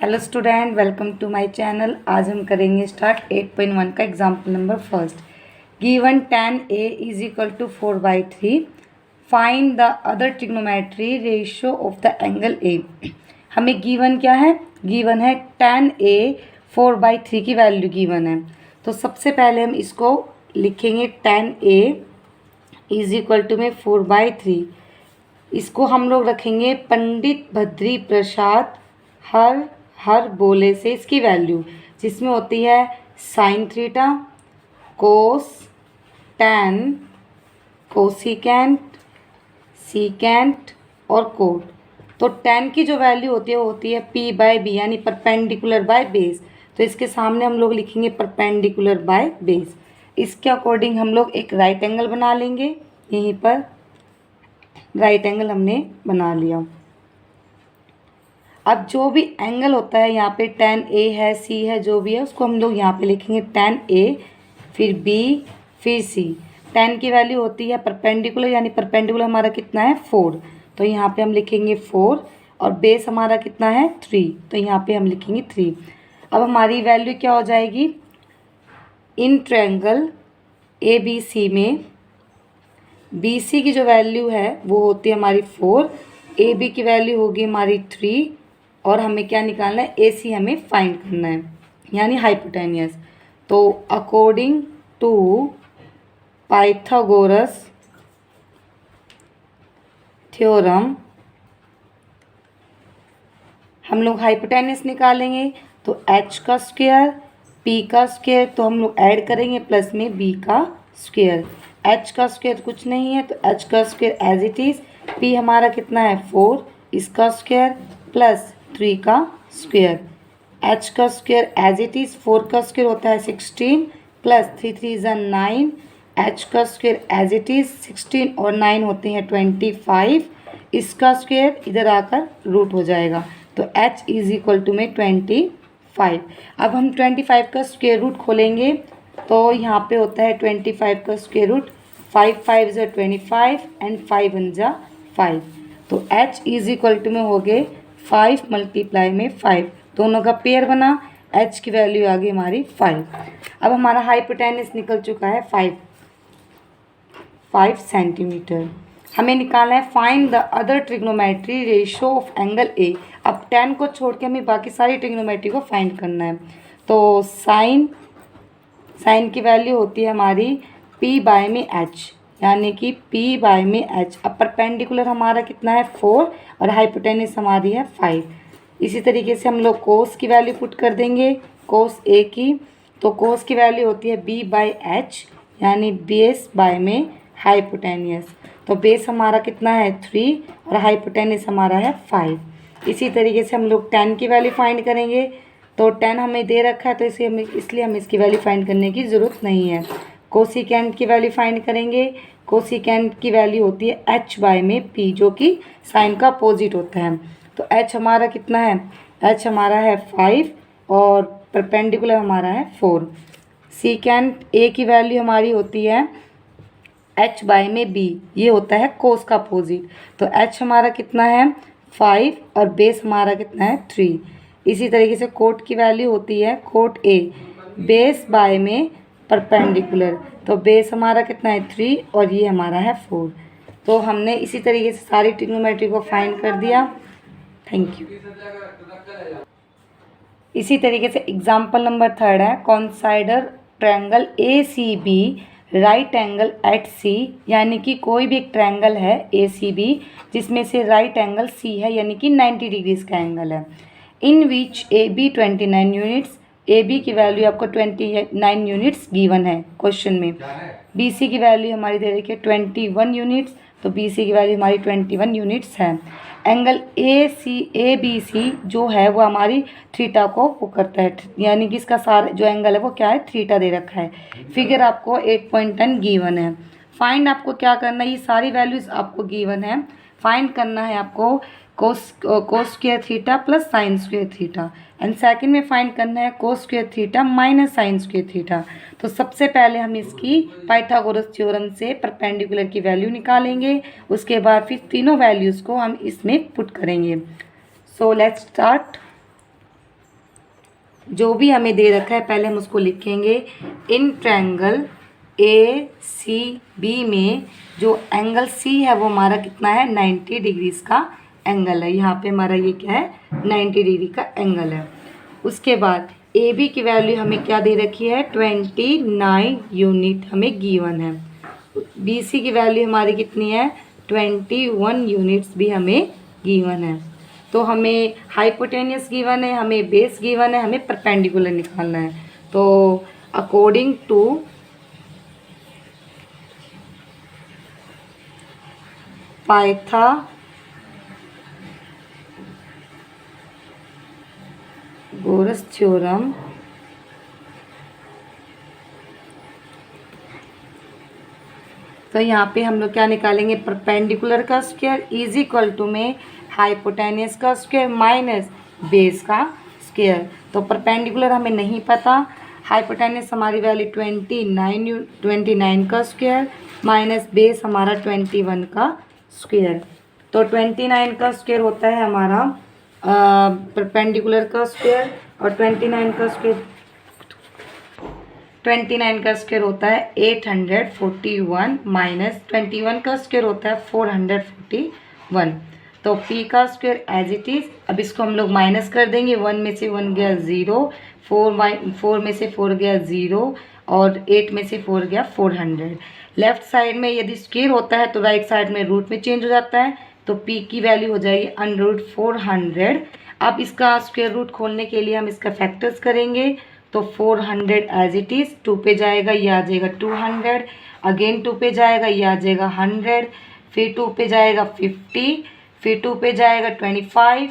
Hello student, welcome to my channel. आज हम करेंगे स्टार्ट 8.1 का example number first. Given tan A is equal to 4/3, find the other trigonometry ratio of the angle A। हमें given क्या है? Given है tan A 4/3 की value given है। तो सबसे पहले हम इसको लिखेंगे tan A is equal to में 4/3। इसको हम लोग रखेंगे पंडित भद्री प्रसाद हर बोले से इसकी वैल्यू, जिसमें होती है साइन थीटा, कोस, टैन, कोसिकेंट, सीकेंट और कोट। तो टैन की जो वैल्यू होती है वो होती है P/B यानी परपेंडिकुलर बाय बेस। तो इसके सामने हम लोग लिखेंगे परपेंडिकुलर बाय बेस। इसके अकॉर्डिंग हम लोग एक राइट एंगल बना लेंगे। यहीं पर राइट एंगल हमने बना लिया। अब जो भी एंगल होता है यहाँ पे tan A है, C है, जो भी है उसको हम लोग यहाँ पे लिखेंगे tan A, फिर B, फिर C। tan की वैल्यू होती है परपेंडिकुलर, यानी परपेंडिकुलर हमारा कितना है 4, तो यहाँ पे हम लिखेंगे 4। और बेस हमारा कितना है 3, तो यहाँ पे हम लिखेंगे 3। अब हमारी वैल्यू क्या हो जाएगी? इन ट्रायंगल ABC में BC की जो वैल्यू है वो होती है हमारी 4, AB की वैल्यू होगी हमारी 3, और हमें क्या निकालना है? AC हमें फाइंड करना है, यानी हाइपोटेनियस। तो अकॉर्डिंग टू पाइथागोरस थ्योरम हम लोग हाइपोटेनियस निकालेंगे। तो h का स्क्वायर, p का स्क्वायर, तो हम लोग ऐड करेंगे प्लस में b का स्क्वायर। h का स्क्वायर कुछ नहीं है तो h का square as it is. p हमारा कितना है 4, इसका स्क्वायर प्लस 3 का स्क्वायर। h का स्क्वायर एज इट इज़, 4 का स्क्वायर होता है 16 प्लस 3 3 ज़ा 9। h का स्क्वायर एज इट इज़ 16 और 9 होते हैं 25। इसका स्क्वायर इधर आकर रूट हो जाएगा, तो h इज इक्वल टू में 25। अब हम 25 का स्क्वायर रूट खोलेंगे तो यहाँ पे होता है 25 का स्क्वायर रूट 5 5 ज़ा 25 एंड 5 1 ज़ा 5। तो h इज इक्वल टू में हो गए 5 मल्टीप्लाई में 5, दोनों का पेयर बना, h की वैल्यू आ गई हमारी 5। अब हमारा हाइपोटेनस निकल चुका है 5 सेंटीमीटर। हमें निकालना है find the other trigonometry ratio of angle A। अब tan को छोड़ के हमें बाकी सारी ट्रिग्नोमेट्री को फाइंड करना है। तो साइन की वैल्यू होती है हमारी P/H, यानी कि P/H। अब परपेंडिकुलर हमारा कितना है 4 और हाइपोटेनस हमारी है 5। इसी तरीके से हम लोग कोस की वैल्यू पुट कर देंगे, कोस A की। तो कोस की वैल्यू होती है B/H, यानी बेस बाय में हाइपोटेनियस। तो बेस हमारा कितना है 3 और हाइपोटेनस हमारा है 5। इसी तरीके से हम लोग tan की वैल्यू फाइंड करेंगे। तो tan हमें दे रखा है तो इसलिए हमें इसकी वैल्यू फाइंड करने की ज़रूरत नहीं है। कोसिकेंट की वैल्यू फाइंड करेंगे। कोसिकेंट की वैल्यू होती है h बाय में p, जो कि साइन का अपोजिट होता है। तो h हमारा कितना है? h हमारा है 5 और परपेंडिकुलर हमारा है 4। सीकेंट a की वैल्यू हमारी होती है h बाय में b, ये होता है कोस का अपोजिट। तो h हमारा कितना है 5 और बेस हमारा कितना है 3। इसी तरीके से कोट की वैल्यू होती है कोट A, बेस बाय में परपेंडिकुलर। तो बेस हमारा कितना है 3 और ये हमारा है 4। तो हमने इसी तरीके से सारी ट्रिग्नोमेट्री को फाइंड कर दिया। Thank you. इसी तरीके से एग्जाम्पल नंबर 3 है, consider triangle ACB right angle at C, यानी कि कोई भी एक ट्रायंगल है ACB जिसमें से राइट एंगल C है, यानी कि 90 डिग्रीज का एंगल है। इन विच AB 29 यूनिट्स, AB की वैल्यू आपको 29 यूनिट्स गिवन है क्वेश्चन में। BC की वैल्यू हमारी दे रखी है 21 यूनिट्स, तो BC की वैल्यू हमारी 21 यूनिट्स है। एंगल ABC जो है वो हमारी थीटा को वो करता है, यानी कि इसका सारा जो एंगल है वो क्या है थीटा दे रखा है। फिगर आपको 8.10 गिवन है। फाइंड आपको क्या करना है, ये सारी वैल्यूज आपको गिवन है। फाइंड करना है आपको कोस square theta plus sine square theta, and second में फाइंड करना है कोस square theta minus sign square theta. तो सबसे पहले हम इसकी पाइथागोरस थ्योरम से परपेंडिकुलर की वैल्यू निकालेंगे, उसके बाद फिर तीनों वैल्यूज़ को हम इसमें पुट करेंगे। So let's start. जो भी हमें दे रखा है पहले हम उसको लिखेंगे। In triangle A C B में जो एंगल सी है वो हमारा कितना है, 90 डिग्रीज का एंगल है। यहाँ पे हमारा ये क्या है, 90 डिग्री का एंगल है। उसके बाद ए बी की वैल्यू हमें क्या दे रखी है, 29 यूनिट हमें गिवन है। बी सी की वैल्यू हमारी कितनी है, 21 यूनिट्स भी हमें गिवन है। तो हमें हाइपोटेनियस गिवन है, हमें बेस गिवन है, हमें परपेंडिकुलर निकालना है। तो अकॉर्डिंग टू पाइथागोरस थ्योरम तो यहाँ पे हम लोग क्या निकालेंगे, परपेंडिकुलर का स्क्वायर इज इक्वल टू में हाइपोटेनियस का स्क्वायर माइनस बेस का स्क्वायर। तो परपेंडिकुलर हमें नहीं पता, हाइपोटेनियस हमारी वैल्यू 29 का स्क्वायर माइनस बेस हमारा 21 का स्क्वायर। तो 29 का स्क्वायर होता है हमारा परपेंडिकुलर का स्क्वायर और 29 का स्क्वायर होता है 841 माइनस 21 का स्क्वायर होता है 441। तो p का स्क्वायर एज इट इज़। अब इसको हम लोग माइनस कर देंगे, 1 में से 1 गया 0, 4 में से 4 गया 0 और 8 में से 4 गया 400। लेफ्ट साइड में यदि स्क्वायर होता है तो राइट साइड में रूट में चेंज हो जाता है। तो p की वैल्यू हो जाएगी √400। अब इसका स्क्वायर रूट खोलने के लिए हम इसका फैक्टर्स करेंगे। तो 400 एज इट इज़, 2 पे जाएगा ये आ जाएगा 200, अगेन 2 पे जाएगा ये आ जाएगा 100, फिर 2 पे जाएगा 50, फिर 2 पे जाएगा 25,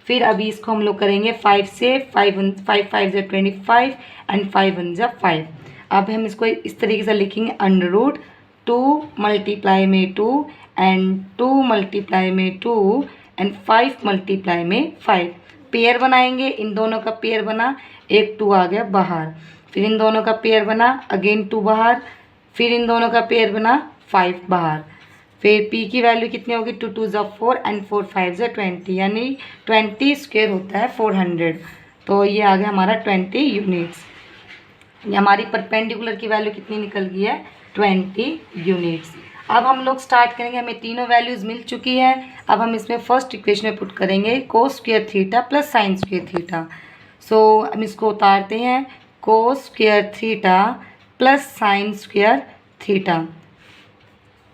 फिर अभी इसको हम लोग करेंगे 5 से, 5 5 से 25 एंड 5 1 से 5। अब हम इसको इस तरीके से लिखेंगे, √2 मल्टीप्लाई में 2 एंड 2 मल्टीप्लाई में 2 एंड 5 मल्टीप्लाई में 5। पेयर बनाएंगे, इन दोनों का पेयर बना, एक 2 आ गया बाहर, फिर इन दोनों का पेयर बना, अगेन 2 बाहर, फिर इन दोनों का पेयर बना 5 बाहर। फिर p की वैल्यू कितनी होगी, 2 2 ज़ा 4 एंड 4 5 ज़ा 20, यानी 20 स्क्वायर होता है 400। तो ये आ गया हमारा 20 यूनिट्स। ये हमारी परपेंडिकुलर की वैल्यू कितनी निकल गई है, 20 यूनिट्स। अब हम लोग स्टार्ट करेंगे, हमें तीनों वैल्यूज़ मिल चुकी है। अब हम इसमें फर्स्ट इक्वेशन में पुट करेंगे cos square theta plus sine square theta. So हम इसको उतारते हैं, cos square theta plus sine square theta.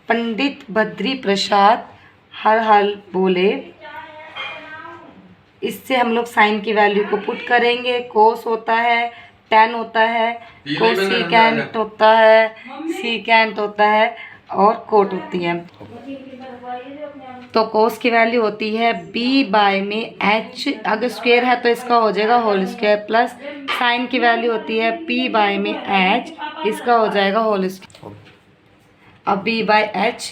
Pandit Badri Prasad हर हल बोले, इससे हम लोग साइन की वैल्यू को पुट करेंगे। कोस होता है, टेन होता है, कोसिकेंट होता है, सीकेंट होता है और कोट होती है। तो कोस की वैल्यू होती है b बाय में h, अगर स्क्वायर है तो इसका हो जाएगा होल स्क्वायर, प्लस साइन की वैल्यू होती है p बाय में h, इसका हो जाएगा होल स्क्वायर। अब b बाय h,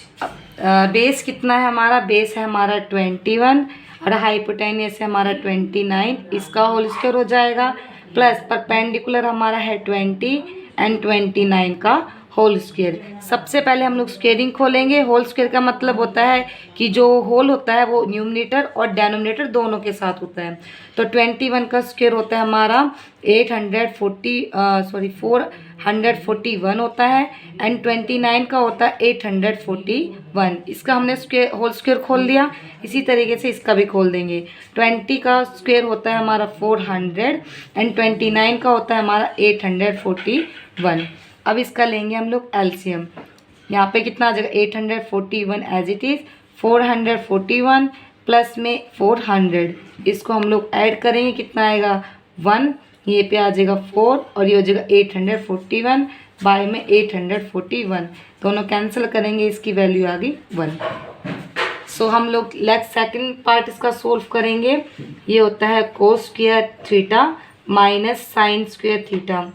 बेस कितना है हमारा, बेस है हमारा 21 और हाइपोटेनियस है हमारा 29, इसका होल स्क्वायर हो जाएगा, प्लस परपेंडिकुलर हमारा है 20 एंड 29 का होल स्क्वायर। सबसे पहले हम लोग स्क्वेयरिंग खोलेंगे। होल स्क्वायर का मतलब होता है कि जो होल होता है वो न्यूमरेटर और डेनोमिनेटर दोनों के साथ होता है। तो 21 का स्क्वायर होता है हमारा 441 होता है एंड 29 का होता है 841। इसका हमने स्क्वायर होल स्क्वायर खोल दिया, इसी तरीके से इसका भी खोल देंगे। 20 का स्क्वायर होता है हमारा 400 एंड 29 का होता है हमारा 841। अब इसका लेंगे हम लोग एलसीएम। यहाँ पे कितना आ जाएगा, 841 एज इट इज़, 441 प्लस में 400, इसको हम लोग ऐड करेंगे, कितना आएगा 1, ये पे आ जाएगा 4 और ये हो जाएगा 841 बाय में 841, दोनों कैंसिल करेंगे, इसकी वैल्यू आ गई 1। सो हम लोग सेकंड पार्ट इसका सोल्व करेंगे। ये होता है कोस square theta minus sign square theta.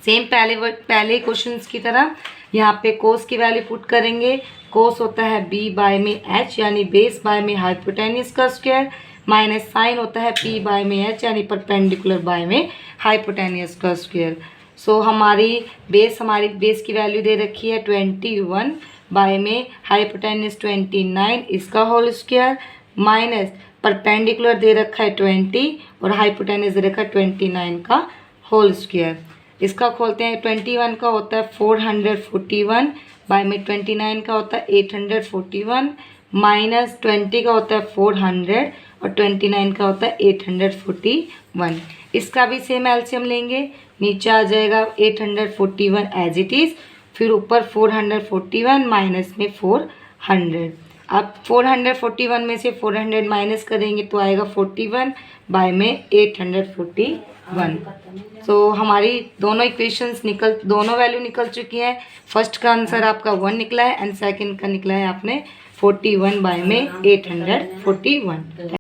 Same पहले क्वेश्चंस की तरह यहाँ पे कोस की वैल्यू पुट करेंगे। कोस होता है b बाय में h, यानी बेस बाय में हाइपोटेनियस का स्क्वायर, माइनस साइन होता है p बाय में h, यानी परपेंडिकुलर बाय में हाइपोटेनियस का स्क्वायर। सो हमारी बेस की वैल्यू दे रखी है 21 बाय में हाइपोटेनियस 29, इसका होल स्क्वायर, माइनस परपेंडिकुलर दे रखा है 20 और हाइपोटेनस दे रखा है 29 का होल स्क्वायर। इसका खोलते हैं। 21 का होता है 441 बाय में 29 का होता है 841 माइनस 20 का होता है 400 और 29 का होता है 841। इसका भी सेम एलसीएम लेंगे। नीचे आ जाएगा 841 एज इट इज़, फिर ऊपर 441 माइनस में 400। अब 441 में से 400 माइनस करेंगे तो आएगा 41 बाय में 841। तो हमारी दोनों वैल्यू निकल चुकी हैं। फर्स्ट का आंसर आपका 1 निकला है एंड सेकंड का निकला है आपने 41 बाय में 841।